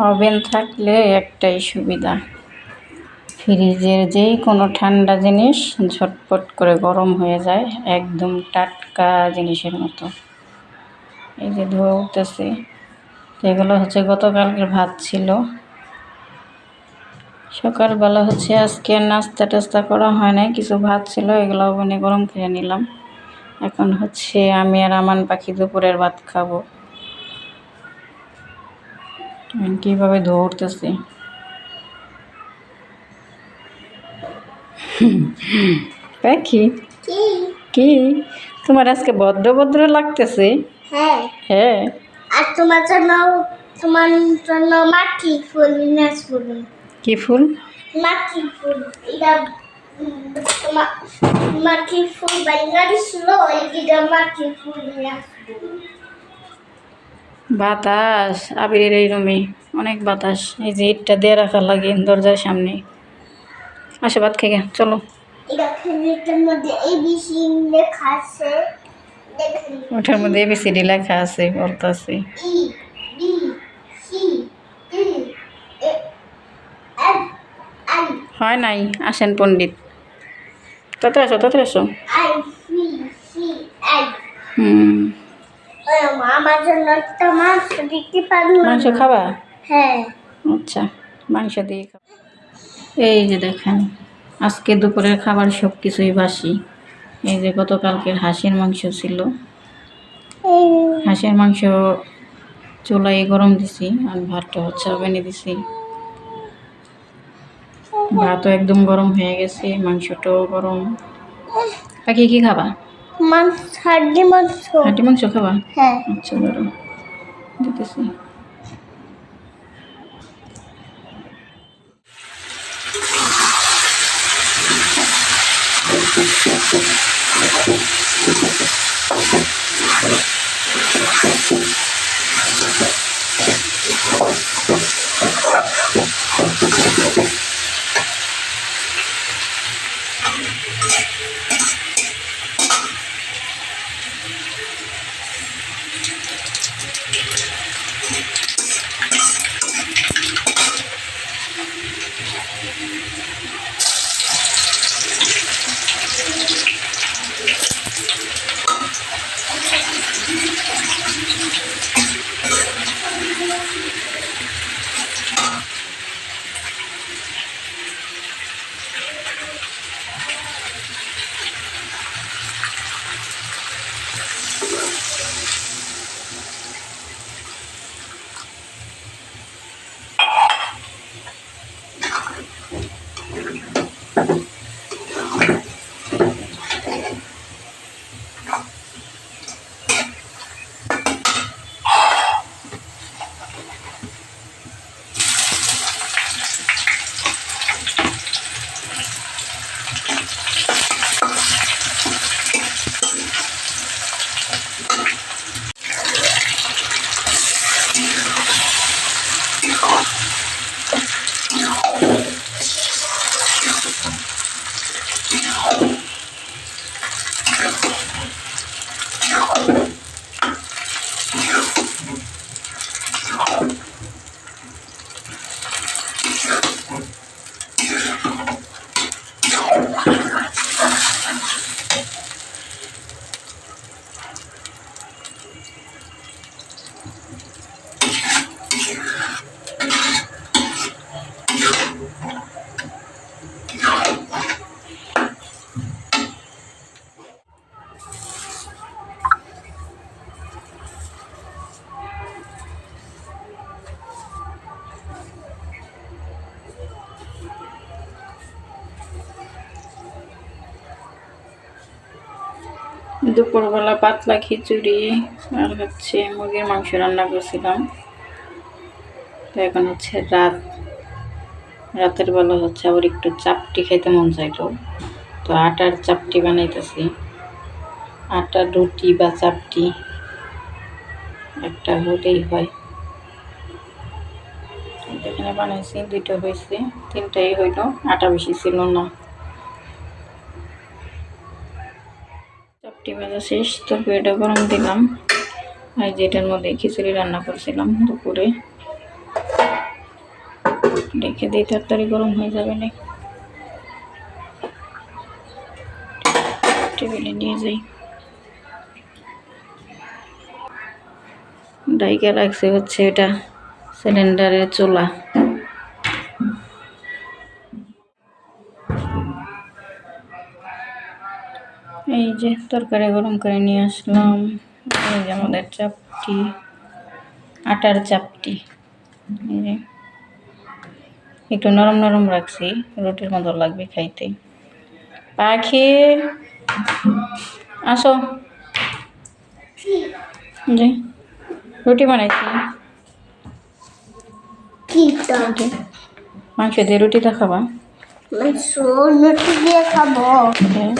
Oven থাকলে একটাই সুবিধা, ফ্রিজের যেই কোনো ঠান্ডা জিনিস ঝটপট করে গরম হয়ে যায়, একদম টাটকা জিনিসের মতো। এই যে ধোয়া উঠতেছে, এগুলো হচ্ছে গতকালকের ভাত ছিল। সকালবেলা হচ্ছে আজকে নাস্তা টাস্তা করা হয় নাই, কিছু ভাত ছিল, এগুলো ওভেনে গরম করে নিলাম। এখন হচ্ছে আমি আর আমান পাখি দুপুরের ভাত খাবো। কীভাবে ধোয়া উঠতেছে। পাখি কি তোমার আজকে ভদ্র ভদ্র লাগতেছে? হ্যাঁ হ্যাঁ। আর তোমার জন্য মাটি ফুল নিয়ে আসবো। কি ফুল? মাটি ফুল। এটা তোমার মাটি ফুল বাইরে ছিল, এইটা মাটি ফুল নিয়ে আসবো। বাতাস আবিরের এই রুমে অনেক বাতাস। এই যে ইটটা দিয়ে রাখা লাগে দরজার সামনে। আসো ভাত খেয়ে চলো। এটার মধ্যে এবিসি লেখা আছে, ওটার মধ্যে এবিসিডি লেখা আছে, বলতেছি E B C D A F I. হয় নাই, আসেন পণ্ডিত, তাড়াতাড়ি আসো তাড়াতাড়ি আসো। I C C I. হুম, আমার জন্য একটা মাংস দিতে পারবো? মাংস খাবা? হ্যাঁ। আচ্ছা, মাংস দিয়ে খাবো। এই যে দেখেন, আজকে দুপুরের খাবার সব কিছুই বাসি। এই যে গতকালকের হাঁসের মাংস ছিল, হাঁসের মাংস চুলায় গরম দিছি, আর ভাতটা হচ্ছে ওভেনে দিছি। ভাতও একদম গরম হয়ে গেছে, মাংসটাও গরম। বাকি কি খাবা? হাড্ডি মাংস। হাঁটি মাংস খাবা? হ্যাঁ। আচ্ছা ধরো দিতেছি। দুপুরবেলা পাতলা খিচুড়ি আর হচ্ছে মুরগির মাংস রান্না করছিলাম। তো এখন হচ্ছে রাতের বেলা হচ্ছে আবার একটু চাপটি খাইতে মন চাইতো, তো আটার চাপটি বানাইতেছি। আটার রুটি বা চাপটি একটা হলেই হয়। এখানে বানাইছি, দুইটা হয়েছে, তিনটাই হইল, আটা বেশি ছিল না। চাপটি ভাজা শেষ, তরকারিটা গরম দিলাম। আর যেটার মধ্যে খিচুড়ি রান্না করছিলাম দুপুরে। রেখে দিই, তরকারি গরম হয়ে যাবে না। টেবিলে নিয়ে যাই। ডাইকে রাখছে হচ্ছে এটা সিলিন্ডারের চুলা। এই যে তরকারি গরম করে নিয়ে আসলাম। এই যে আমাদের চাপটি, আটার চাপটি। এই যে একটু নরম নরম রাখছি, রুটির মতো লাগবে খাইতে। পাখি আসো, যে রুটি বানাইছি। কি তো মাংস দিয়ে রুটিটা খাবা? মাংস রুটি দিয়ে খাবো। হ্যাঁ।